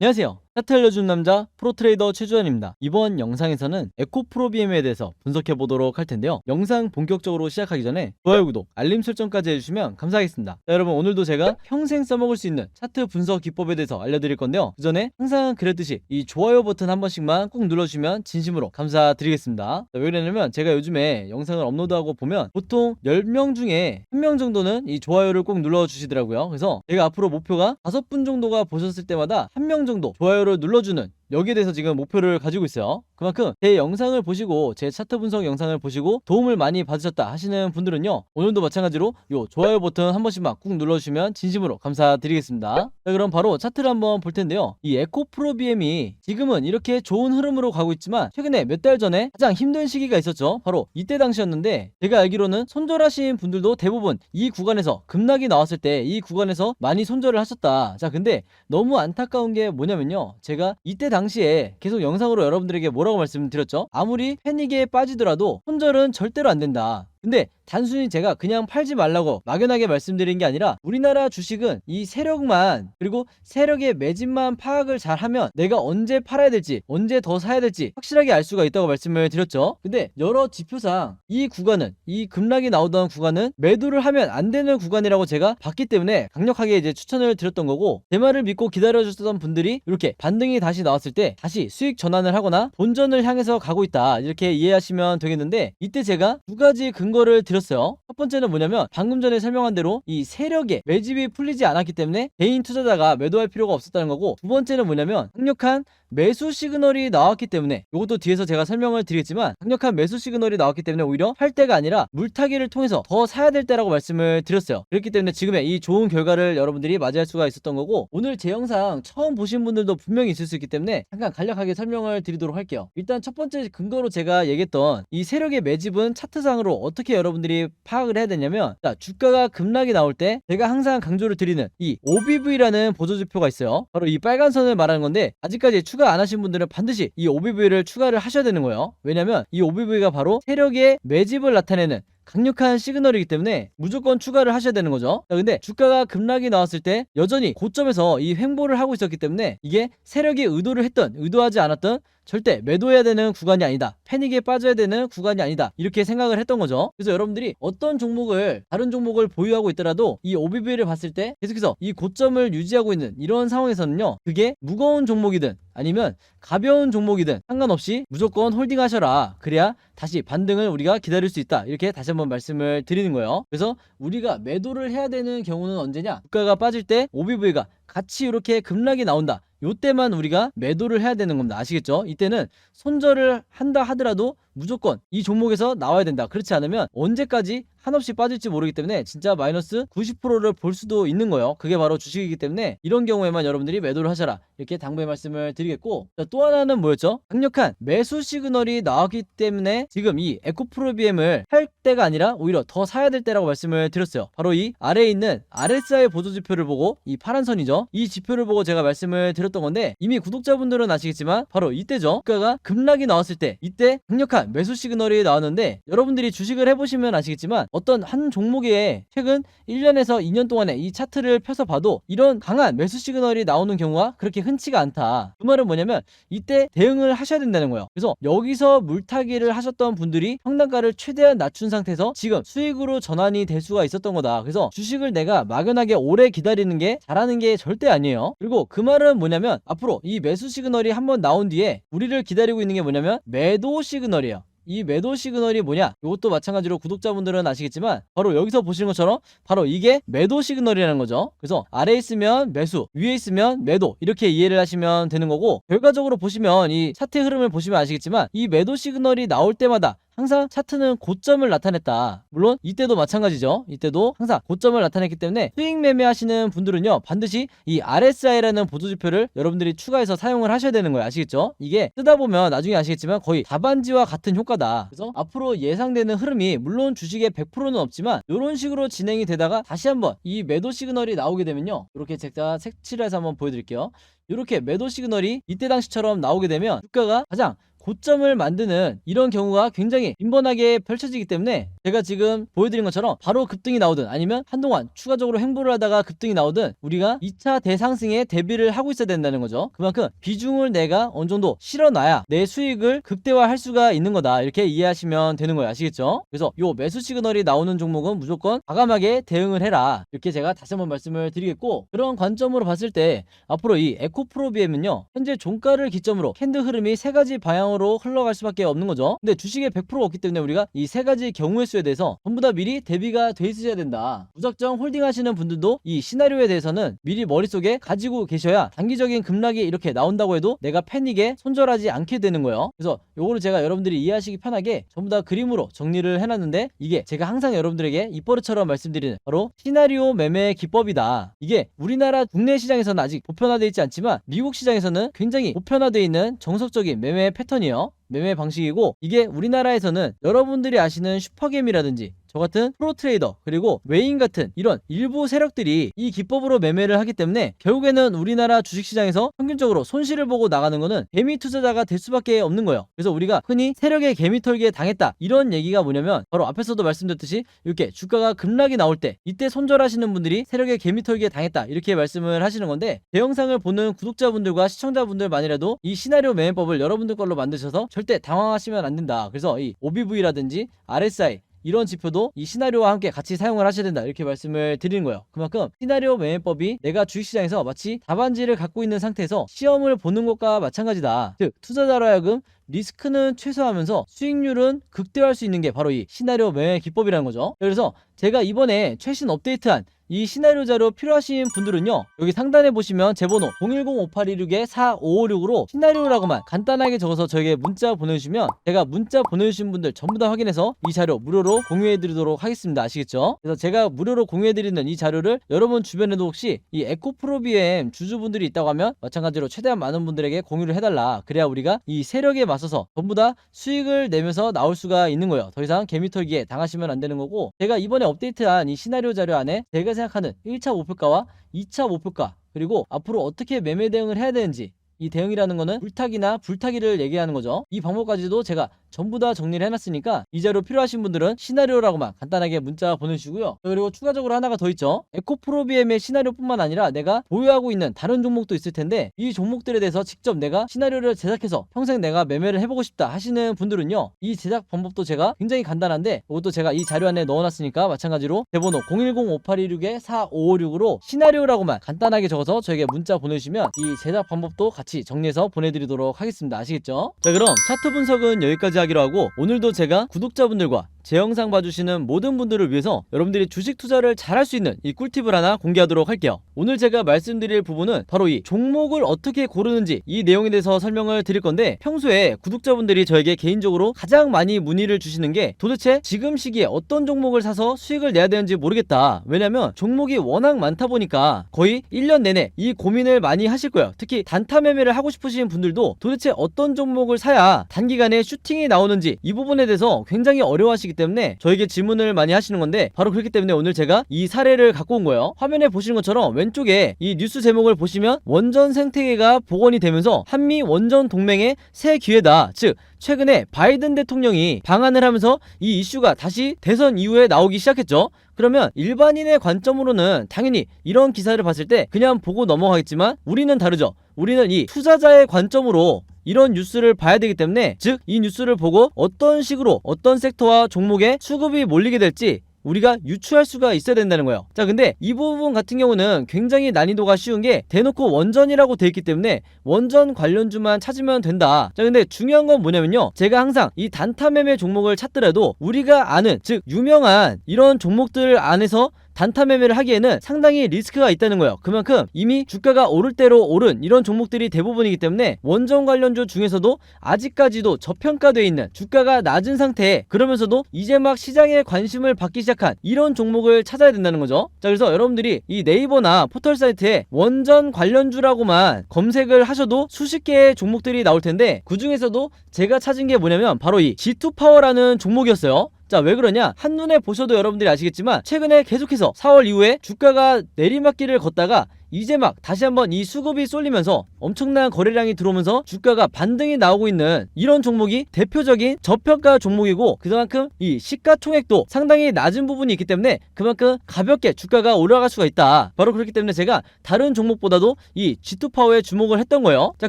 안녕하세요. 차트 알려주는 남자 프로트레이더 최주환입니다. 이번 영상에서는 에코프로비엠에 대해서 분석해 보도록 할 텐데요. 영상 본격적으로 시작하기 전에 좋아요, 구독, 알림 설정까지 해주시면 감사하겠습니다. 자, 여러분, 오늘도 제가 평생 써먹을 수 있는 차트 분석 기법에 대해서 알려드릴 건데요. 그 전에 항상 그랬듯이 이 좋아요 버튼 한 번씩만 꼭 눌러주시면 진심으로 감사드리겠습니다. 자, 왜 그러냐면 제가 요즘에 영상을 업로드하고 보면 보통 10명 중에 1명 정도는 이 좋아요를 꼭 눌러주시더라고요. 그래서 제가 앞으로 목표가 5분 정도가 보셨을 때마다 1명 정도 좋아요를 눌러주는, 여기에 대해서 지금 목표를 가지고 있어요. 그만큼 제 영상을 보시고 제 차트 분석 영상을 보시고 도움을 많이 받으셨다 하시는 분들은요, 오늘도 마찬가지로 요 좋아요 버튼 한 번씩만 꾹 눌러주시면 진심으로 감사드리겠습니다. 자, 그럼 바로 차트를 한번 볼 텐데요. 이 에코프로비엠이 지금은 이렇게 좋은 흐름으로 가고 있지만 최근에 몇 달 전에 가장 힘든 시기가 있었죠. 바로 이때 당시였는데, 제가 알기로는 손절하신 분들도 대부분 이 구간에서 급락이 나왔을 때 이 구간에서 많이 손절을 하셨다. 자, 근데 너무 안타까운 게 뭐냐면요, 제가 이때 당시에 계속 영상으로 여러분들에게 뭐라고 말씀드렸죠? 아무리 패닉에 빠지더라도 손절은 절대로 안 된다. 근데 단순히 제가 그냥 팔지 말라고 막연하게 말씀드린 게 아니라, 우리나라 주식은 이 세력만, 그리고 세력의 매집만 파악을 잘하면 내가 언제 팔아야 될지, 언제 더 사야 될지 확실하게 알 수가 있다고 말씀을 드렸죠. 근데 여러 지표상 이 구간은, 이 급락이 나오던 구간은 매도를 하면 안 되는 구간이라고 제가 봤기 때문에 강력하게 이제 추천을 드렸던 거고, 제 말을 믿고 기다려주셨던 분들이 이렇게 반등이 다시 나왔을 때 다시 수익 전환을 하거나 본전을 향해서 가고 있다, 이렇게 이해하시면 되겠는데, 이때 제가 두 가지 근거를 드렸어요. 첫 번째는 뭐냐면, 방금 전에 설명한 대로 이 세력의 매집이 풀리지 않았기 때문에 개인 투자자가 매도할 필요가 없었다는 거고, 두 번째는 뭐냐면 강력한 매수 시그널이 나왔기 때문에, 이것도 뒤에서 제가 설명을 드리겠지만, 강력한 매수 시그널이 나왔기 때문에 오히려 팔 때가 아니라 물타기를 통해서 더 사야 될 때라고 말씀을 드렸어요. 그렇기 때문에 지금의 이 좋은 결과를 여러분들이 맞이할 수가 있었던 거고, 오늘 제 영상 처음 보신 분들도 분명히 있을 수 있기 때문에 잠깐 간략하게 설명을 드리도록 할게요. 일단 첫 번째 근거로 제가 얘기했던 이 세력의 매집은 차트상으로 어떻게 여러분들이 파악을 해야 되냐면, 자, 주가가 급락이 나올 때 제가 항상 강조를 드리는 이 OBV라는 보조지표가 있어요. 바로 이 빨간 선을 말하는 건데, 아직까지 추가 안 하신 분들은 반드시 이 OBV를 추가를 하셔야 되는 거예요. 왜냐면 이 OBV가 바로 세력의 매집을 나타내는 강력한 시그널이기 때문에 무조건 추가를 하셔야 되는 거죠. 자, 근데 주가가 급락이 나왔을 때 여전히 고점에서 이 횡보를 하고 있었기 때문에 이게 세력이 의도를 했던, 의도하지 않았던 절대 매도해야 되는 구간이 아니다, 패닉에 빠져야 되는 구간이 아니다, 이렇게 생각을 했던 거죠. 그래서 여러분들이 어떤 종목을, 다른 종목을 보유하고 있더라도 이 OBV를 봤을 때 계속해서 이 고점을 유지하고 있는 이런 상황에서는요, 그게 무거운 종목이든 아니면 가벼운 종목이든 상관없이 무조건 홀딩하셔라. 그래야 다시 반등을 우리가 기다릴 수 있다, 이렇게 다시 한번 말씀을 드리는 거예요. 그래서 우리가 매도를 해야 되는 경우는 언제냐, 주가가 빠질 때 OBV가 같이 이렇게 급락이 나온다, 요때만 우리가 매도를 해야 되는 겁니다. 아시겠죠? 이때는 손절을 한다 하더라도 무조건 이 종목에서 나와야 된다. 그렇지 않으면 언제까지 한없이 빠질지 모르기 때문에 진짜 마이너스 90%를 볼 수도 있는 거예요. 그게 바로 주식이기 때문에 이런 경우에만 여러분들이 매도를 하셔라, 이렇게 당부의 말씀을 드리겠고, 자, 또 하나는 뭐였죠? 강력한 매수 시그널이 나왔기 때문에 지금 이 에코프로비엠을 할 때가 아니라 오히려 더 사야 될 때라고 말씀을 드렸어요. 바로 이 아래에 있는 RSI 보조지표를 보고, 이 파란 선이죠, 이 지표를 보고 제가 말씀을 드렸던 건데, 이미 구독자분들은 아시겠지만 바로 이때죠. 주가가 급락이 나왔을 때 이때 강력한 매수 시그널이 나왔는데, 여러분들이 주식을 해보시면 아시겠지만 어떤 한 종목에 최근 1년에서 2년 동안에 이 차트를 펴서 봐도 이런 강한 매수 시그널이 나오는 경우가 그렇게 흔치가 않다. 그 말은 뭐냐면 이때 대응을 하셔야 된다는 거예요. 그래서 여기서 물타기를 하셨던 분들이 평단가를 최대한 낮춘 상태에서 지금 수익으로 전환이 될 수가 있었던 거다. 그래서 주식을 내가 막연하게 오래 기다리는 게 잘하는 게 절대 아니에요. 그리고 그 말은 뭐냐면, 앞으로 이 매수 시그널이 한번 나온 뒤에 우리를 기다리고 있는 게 뭐냐면 매도 시그널이에요. 이 매도 시그널이 뭐냐, 이것도 마찬가지로 구독자분들은 아시겠지만 바로 여기서 보시는 것처럼 바로 이게 매도 시그널이라는 거죠. 그래서 아래에 있으면 매수, 위에 있으면 매도, 이렇게 이해를 하시면 되는 거고, 결과적으로 보시면 이 차트 흐름을 보시면 아시겠지만 이 매도 시그널이 나올 때마다 항상 차트는 고점을 나타냈다. 물론 이때도 마찬가지죠. 이때도 항상 고점을 나타냈기 때문에 수익 매매하시는 분들은요, 반드시 이 RSI라는 보조지표를 여러분들이 추가해서 사용을 하셔야 되는 거예요. 아시겠죠? 이게 쓰다 보면 나중에 아시겠지만 거의 답안지와 같은 효과다. 그래서 앞으로 예상되는 흐름이 물론 주식의 100%는 없지만 이런 식으로 진행이 되다가 다시 한번 이 매도 시그널이 나오게 되면요, 이렇게 제가 색칠해서 한번 보여드릴게요. 이렇게 매도 시그널이 이때 당시처럼 나오게 되면 주가가 가장 고점을 만드는 이런 경우가 굉장히 빈번하게 펼쳐지기 때문에 제가 지금 보여드린 것처럼 바로 급등이 나오든 아니면 한동안 추가적으로 횡보를 하다가 급등이 나오든 우리가 2차 대상승에 대비를 하고 있어야 된다는 거죠. 그만큼 비중을 내가 어느 정도 실어놔야 내 수익을 극대화할 수가 있는 거다, 이렇게 이해하시면 되는 거예요. 아시겠죠? 그래서 요 매수 시그널이 나오는 종목은 무조건 과감하게 대응을 해라, 이렇게 제가 다시 한번 말씀을 드리겠고, 그런 관점으로 봤을 때 앞으로 이 에코프로비엠은요 현재 종가를 기점으로 캔들 흐름이 세 가지 방향으로 흘러갈 수밖에 없는 거죠. 근데 주식에 100%가 없기 때문에 우리가 이 세 가지 경우의 수에 대해서 전부 다 미리 대비가 돼 있으셔야 된다. 무작정 홀딩 하시는 분들도 이 시나리오에 대해서는 미리 머릿속에 가지고 계셔야 단기적인 급락이 이렇게 나온다고 해도 내가 패닉에 손절하지 않게 되는 거예요. 그래서 요거를 제가 여러분들이 이해하시기 편하게 전부 다 그림으로 정리를 해놨는데, 이게 제가 항상 여러분들에게 입버릇처럼 말씀드리는 바로 시나리오 매매 기법이다. 이게 우리나라 국내 시장에서는 아직 보편화되어 있지 않지만 미국 시장에서는 굉장히 보편화되어 있는 정석적인 매매 패턴이에요. 매매 방식이고, 이게 우리나라에서는 여러분들이 아시는 슈퍼겜이라든지 저 같은 프로트레이더 그리고 외인 같은 이런 일부 세력들이 이 기법으로 매매를 하기 때문에 결국에는 우리나라 주식시장에서 평균적으로 손실을 보고 나가는 거는 개미 투자자가 될 수밖에 없는 거예요. 그래서 우리가 흔히 세력의 개미 털기에 당했다, 이런 얘기가 뭐냐면 바로 앞에서도 말씀드렸듯이 이렇게 주가가 급락이 나올 때 이때 손절하시는 분들이 세력의 개미 털기에 당했다, 이렇게 말씀을 하시는 건데, 제 영상을 보는 구독자분들과 시청자분들만이라도 이 시나리오 매매법을 여러분들 걸로 만드셔서 절대 당황하시면 안 된다. 그래서 이 OBV라든지 RSI 이런 지표도 이 시나리오와 함께 같이 사용을 하셔야 된다, 이렇게 말씀을 드리는 거예요. 그만큼 시나리오 매매법이 내가 주식시장에서 마치 답안지를 갖고 있는 상태에서 시험을 보는 것과 마찬가지다. 즉 투자자로 하여금 리스크는 최소화하면서 수익률은 극대화할 수 있는 게 바로 이 시나리오 매매 기법이라는 거죠. 그래서 제가 이번에 최신 업데이트한 이 시나리오 자료 필요하신 분들은요, 여기 상단에 보시면 제 번호 010-5816-4556으로 시나리오라고만 간단하게 적어서 저에게 문자 보내주시면 제가 문자 보내주신 분들 전부 다 확인해서 이 자료 무료로 공유해드리도록 하겠습니다. 아시겠죠? 그래서 제가 무료로 공유해드리는 이 자료를 여러분 주변에도 혹시 이 에코프로비엠 주주분들이 있다고 하면 마찬가지로 최대한 많은 분들에게 공유를 해달라. 그래야 우리가 이 세력에 맞서서 전부 다 수익을 내면서 나올 수가 있는 거예요. 더 이상 개미털기에 당하시면 안 되는 거고, 제가 이번에 업데이트한 이 시나리오 자료 안에 제가 생각하는 1차 목표가와 2차 목표가, 그리고 앞으로 어떻게 매매 대응을 해야 되는지, 이 대응이라는 거는 물타기나 불타기를 얘기하는 거죠. 이 방법까지도 제가 전부 다 정리를 해놨으니까 이 자료 필요하신 분들은 시나리오라고만 간단하게 문자 보내주시고요. 그리고 추가적으로 하나가 더 있죠. 에코프로비엠의 시나리오뿐만 아니라 내가 보유하고 있는 다른 종목도 있을 텐데, 이 종목들에 대해서 직접 내가 시나리오를 제작해서 평생 내가 매매를 해보고 싶다 하시는 분들은요, 이 제작 방법도 제가 굉장히 간단한데 이것도 제가 이 자료 안에 넣어놨으니까 마찬가지로 대번호 010-5816-4556으로 시나리오라고만 간단하게 적어서 저에게 문자 보내주시면 이 제작 방법도 같이 정리해서 보내드리도록 하겠습니다. 아시겠죠? 자, 그럼 차트 분석은 여기까지 하기로 하고, 오늘도 제가 구독자분들과 제 영상 봐주시는 모든 분들을 위해서 여러분들이 주식 투자를 잘할 수 있는 이 꿀팁을 하나 공개하도록 할게요. 오늘 제가 말씀드릴 부분은 바로 이 종목을 어떻게 고르는지, 이 내용에 대해서 설명을 드릴 건데, 평소에 구독자분들이 저에게 개인적으로 가장 많이 문의를 주시는 게 도대체 지금 시기에 어떤 종목을 사서 수익을 내야 되는지 모르겠다. 왜냐면 종목이 워낙 많다 보니까 거의 1년 내내 이 고민을 많이 하실 거예요. 특히 단타 매매를 하고 싶으신 분들도 도대체 어떤 종목을 사야 단기간에 슈팅이 나오는지, 이 부분에 대해서 굉장히 어려워하시기 때문에 저에게 질문을 많이 하시는 건데, 바로 그렇기 때문에 오늘 제가 이 사례를 갖고 온 거예요. 화면에 보시는 것처럼 왼쪽에 이 뉴스 제목을 보시면 원전 생태계가 복원이 되면서 한미 원전 동맹의 새 기회다, 즉 최근에 바이든 대통령이 방한을 하면서 이 이슈가 다시 대선 이후에 나오기 시작했죠. 그러면 일반인의 관점으로는 당연히 이런 기사를 봤을 때 그냥 보고 넘어가겠지만, 우리는 다르죠. 우리는 이 투자자의 관점으로 이런 뉴스를 봐야 되기 때문에, 즉 이 뉴스를 보고 어떤 식으로 어떤 섹터와 종목에 수급이 몰리게 될지 우리가 유추할 수가 있어야 된다는 거예요. 자, 근데 이 부분 같은 경우는 굉장히 난이도가 쉬운 게 대놓고 원전이라고 돼 있기 때문에 원전 관련주만 찾으면 된다. 자, 근데 중요한 건 뭐냐면요, 제가 항상 이 단타 매매 종목을 찾더라도 우리가 아는, 즉 유명한 이런 종목들 안에서 단타 매매를 하기에는 상당히 리스크가 있다는 거예요. 그만큼 이미 주가가 오를 대로 오른 이런 종목들이 대부분이기 때문에 원전 관련주 중에서도 아직까지도 저평가되어 있는 주가가 낮은 상태에, 그러면서도 이제 막 시장에 관심을 받기 시작한 이런 종목을 찾아야 된다는 거죠. 자, 그래서 여러분들이 이 네이버나 포털 사이트에 원전 관련주라고만 검색을 하셔도 수십 개의 종목들이 나올 텐데, 그 중에서도 제가 찾은 게 뭐냐면 바로 이 G2파워라는 종목이었어요. 자, 왜 그러냐? 한눈에 보셔도 여러분들이 아시겠지만 최근에 계속해서 4월 이후에 주가가 내리막길을 걷다가 이제 막 다시 한번 이 수급이 쏠리면서 엄청난 거래량이 들어오면서 주가가 반등이 나오고 있는 이런 종목이 대표적인 저평가 종목이고, 그만큼 이 시가총액도 상당히 낮은 부분이 있기 때문에 그만큼 가볍게 주가가 올라갈 수가 있다. 바로 그렇기 때문에 제가 다른 종목보다도 이 G2파워에 주목을 했던 거예요. 자,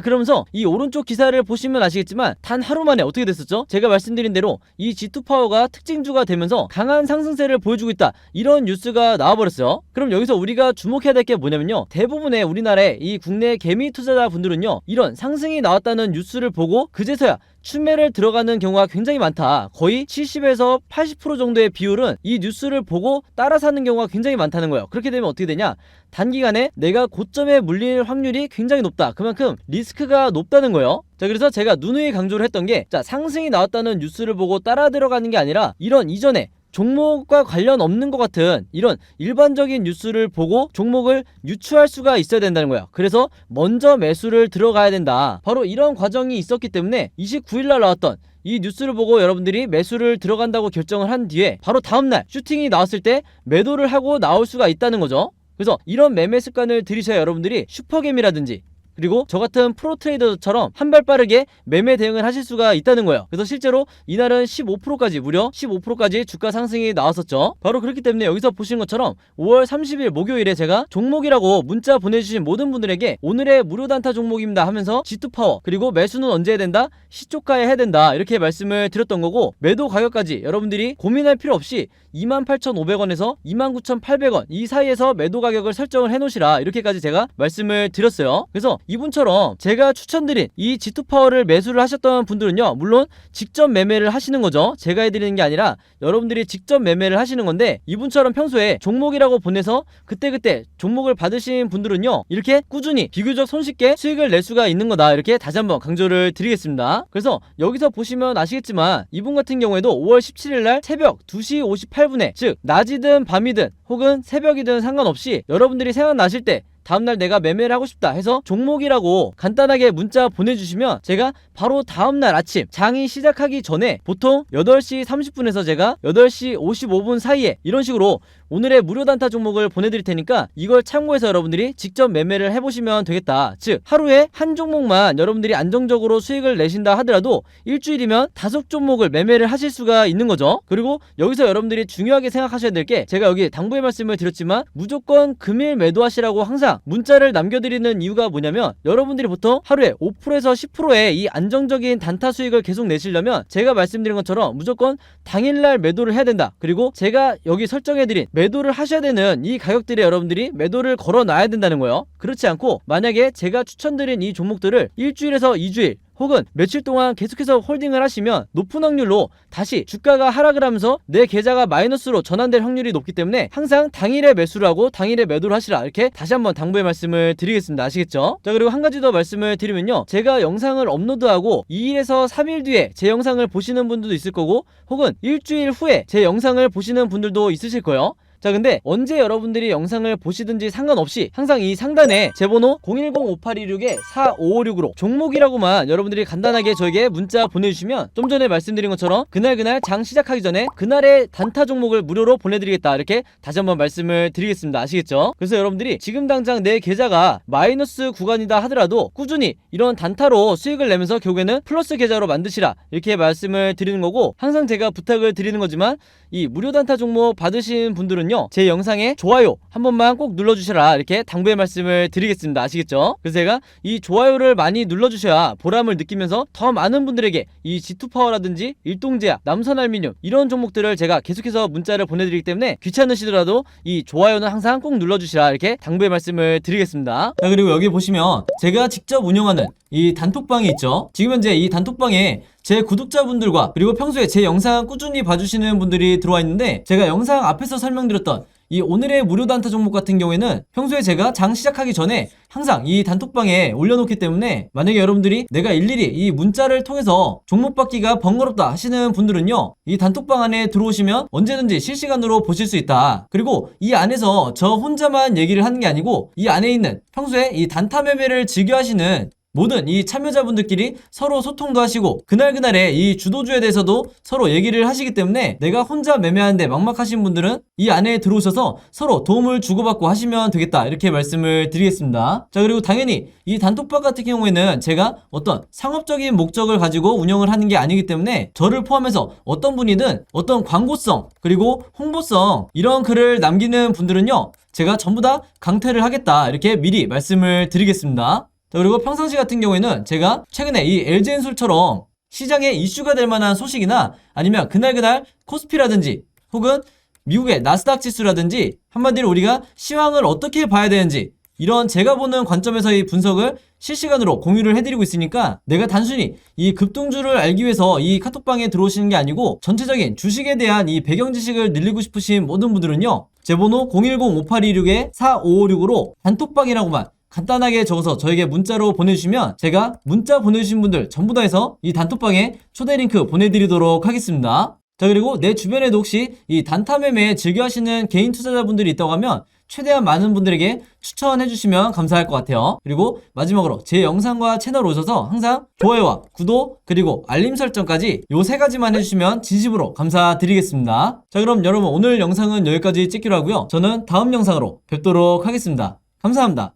그러면서 이 오른쪽 기사를 보시면 아시겠지만 단 하루 만에 어떻게 됐었죠? 제가 말씀드린 대로 이 G2파워가 특징주가 되면서 강한 상승세를 보여주고 있다, 이런 뉴스가 나와버렸어요. 그럼 여기서 우리가 주목해야 될 게 뭐냐면요, 대부분의 우리나라의 이 국내 개미 투자자분들은요, 이런 상승이 나왔다는 뉴스를 보고 그제서야 추매를 들어가는 경우가 굉장히 많다. 거의 70에서 80% 정도의 비율은 이 뉴스를 보고 따라 사는 경우가 굉장히 많다는 거예요. 그렇게 되면 어떻게 되냐, 단기간에 내가 고점에 물릴 확률이 굉장히 높다. 그만큼 리스크가 높다는 거예요. 자, 그래서 제가 누누이 강조를 했던 게, 자, 상승이 나왔다는 뉴스를 보고 따라 들어가는 게 아니라 이런 이전에 종목과 관련 없는 것 같은 이런 일반적인 뉴스를 보고 종목을 유추할 수가 있어야 된다는 거야. 그래서 먼저 매수를 들어가야 된다. 바로 이런 과정이 있었기 때문에 29일날 나왔던 이 뉴스를 보고 여러분들이 매수를 들어간다고 결정을 한 뒤에 바로 다음날 슈팅이 나왔을 때 매도를 하고 나올 수가 있다는 거죠. 그래서 이런 매매 습관을 들이셔야 여러분들이 슈퍼겜이라든지 그리고 저같은 프로트레이더처럼 한 발 빠르게 매매 대응을 하실 수가 있다는 거예요. 그래서 실제로 이날은 15%까지 무려 15%까지 주가 상승이 나왔었죠. 바로 그렇기 때문에 여기서 보시는 것처럼 5월 30일 목요일에 제가 종목이라고 문자 보내주신 모든 분들에게 오늘의 무료 단타 종목입니다 하면서 G2파워 그리고 매수는 언제 해야 된다? 시초가에 해야 된다, 이렇게 말씀을 드렸던 거고, 매도 가격까지 여러분들이 고민할 필요 없이 28,500원에서 29,800원 이 사이에서 매도 가격을 설정을 해놓으시라, 이렇게까지 제가 말씀을 드렸어요. 그래서 이분처럼 제가 추천드린 이 G2파워를 매수를 하셨던 분들은요, 물론 직접 매매를 하시는 거죠. 제가 해드리는 게 아니라 여러분들이 직접 매매를 하시는 건데, 이분처럼 평소에 종목이라고 보내서 그때그때 종목을 받으신 분들은요, 이렇게 꾸준히 비교적 손쉽게 수익을 낼 수가 있는 거다, 이렇게 다시 한번 강조를 드리겠습니다. 그래서 여기서 보시면 아시겠지만 이분 같은 경우에도 5월 17일날 새벽 2시 58분에 즉 낮이든 밤이든 혹은 새벽이든 상관없이 여러분들이 생각나실 때 다음날 내가 매매를 하고 싶다 해서 종목이라고 간단하게 문자 보내주시면 제가 바로 다음날 아침 장이 시작하기 전에 보통 8시 30분에서 제가 8시 55분 사이에 이런 식으로 오늘의 무료 단타 종목을 보내드릴 테니까 이걸 참고해서 여러분들이 직접 매매를 해보시면 되겠다. 즉 하루에 한 종목만 여러분들이 안정적으로 수익을 내신다 하더라도 일주일이면 5종목을 매매를 하실 수가 있는 거죠. 그리고 여기서 여러분들이 중요하게 생각하셔야 될 게, 제가 여기 당부의 말씀을 드렸지만 무조건 금일 매도하시라고 항상 문자를 남겨드리는 이유가 뭐냐면, 여러분들이 보통 하루에 5%에서 10%의 이 안정적인 단타 수익을 계속 내시려면 제가 말씀드린 것처럼 무조건 당일날 매도를 해야 된다. 그리고 제가 여기 설정해드린 매도를 하셔야 되는 이 가격들에 여러분들이 매도를 걸어놔야 된다는 거예요. 그렇지 않고 만약에 제가 추천드린 이 종목들을 일주일에서 2주일 혹은 며칠 동안 계속해서 홀딩을 하시면 높은 확률로 다시 주가가 하락을 하면서 내 계좌가 마이너스로 전환될 확률이 높기 때문에 항상 당일에 매수를 하고 당일에 매도를 하시라, 이렇게 다시 한번 당부의 말씀을 드리겠습니다. 아시겠죠? 자, 그리고 한 가지 더 말씀을 드리면요, 제가 영상을 업로드하고 2일에서 3일 뒤에 제 영상을 보시는 분들도 있을 거고 혹은 일주일 후에 제 영상을 보시는 분들도 있으실 거예요. 자, 근데 언제 여러분들이 영상을 보시든지 상관없이 항상 이 상단에 제 번호 010-5826-4556으로 종목이라고만 여러분들이 간단하게 저에게 문자 보내주시면 좀 전에 말씀드린 것처럼 그날 장 시작하기 전에 그날의 단타 종목을 무료로 보내드리겠다, 이렇게 다시 한번 말씀을 드리겠습니다. 아시겠죠? 그래서 여러분들이 지금 당장 내 계좌가 마이너스 구간이다 하더라도 꾸준히 이런 단타로 수익을 내면서 결국에는 플러스 계좌로 만드시라, 이렇게 말씀을 드리는 거고, 항상 제가 부탁을 드리는 거지만 이 무료 단타 종목 받으신 분들은요, 제 영상에 좋아요 한 번만 꼭 눌러주셔라, 이렇게 당부의 말씀을 드리겠습니다. 아시겠죠? 그래서 제가 이 좋아요를 많이 눌러주셔야 보람을 느끼면서 더 많은 분들에게 이 G2파워라든지 일동제약, 남선알미늄 이런 종목들을 제가 계속해서 문자를 보내드리기 때문에 귀찮으시더라도 이 좋아요는 항상 꼭 눌러주시라, 이렇게 당부의 말씀을 드리겠습니다. 자, 그리고 여기 보시면 제가 직접 운영하는 이 단톡방이 있죠. 지금 현재 이 단톡방에 제 구독자분들과 그리고 평소에 제 영상 꾸준히 봐주시는 분들이 들어와 있는데, 제가 영상 앞에서 설명드렸던 이 오늘의 무료 단타 종목 같은 경우에는 평소에 제가 장 시작하기 전에 항상 이 단톡방에 올려놓기 때문에 만약에 여러분들이 내가 일일이 이 문자를 통해서 종목 받기가 번거롭다 하시는 분들은요, 이 단톡방 안에 들어오시면 언제든지 실시간으로 보실 수 있다. 그리고 이 안에서 저 혼자만 얘기를 하는 게 아니고 이 안에 있는 평소에 이 단타 매매를 즐겨 하시는 모든 이 참여자분들끼리 서로 소통도 하시고 그날그날의 이 주도주에 대해서도 서로 얘기를 하시기 때문에 내가 혼자 매매하는데 막막하신 분들은 이 안에 들어오셔서 서로 도움을 주고받고 하시면 되겠다, 이렇게 말씀을 드리겠습니다. 자, 그리고 당연히 이 단톡방 같은 경우에는 제가 어떤 상업적인 목적을 가지고 운영을 하는 게 아니기 때문에 저를 포함해서 어떤 분이든 어떤 광고성 그리고 홍보성 이런 글을 남기는 분들은요, 제가 전부 다 강퇴를 하겠다, 이렇게 미리 말씀을 드리겠습니다. 자, 그리고 평상시 같은 경우에는 제가 최근에 이 LG엔솔처럼 시장에 이슈가 될 만한 소식이나 아니면 그날그날 코스피라든지 혹은 미국의 나스닥 지수라든지 한마디로 우리가 시황을 어떻게 봐야 되는지 이런 제가 보는 관점에서의 분석을 실시간으로 공유를 해드리고 있으니까 내가 단순히 이 급등주를 알기 위해서 이 카톡방에 들어오시는 게 아니고 전체적인 주식에 대한 이 배경 지식을 늘리고 싶으신 모든 분들은요, 제 번호 010-5826-4556으로 단톡방이라고만 간단하게 적어서 저에게 문자로 보내주시면 제가 문자 보내주신 분들 전부 다 해서 이 단톡방에 초대 링크 보내드리도록 하겠습니다. 자, 그리고 내 주변에도 혹시 이 단타 매매 즐겨 하시는 개인 투자자분들이 있다고 하면 최대한 많은 분들에게 추천해 주시면 감사할 것 같아요. 그리고 마지막으로 제 영상과 채널 오셔서 항상 좋아요와 구독 그리고 알림 설정까지 요 3가지만 해주시면 진심으로 감사드리겠습니다. 자, 그럼 여러분 오늘 영상은 여기까지 찍기로 하고요. 저는 다음 영상으로 뵙도록 하겠습니다. 감사합니다.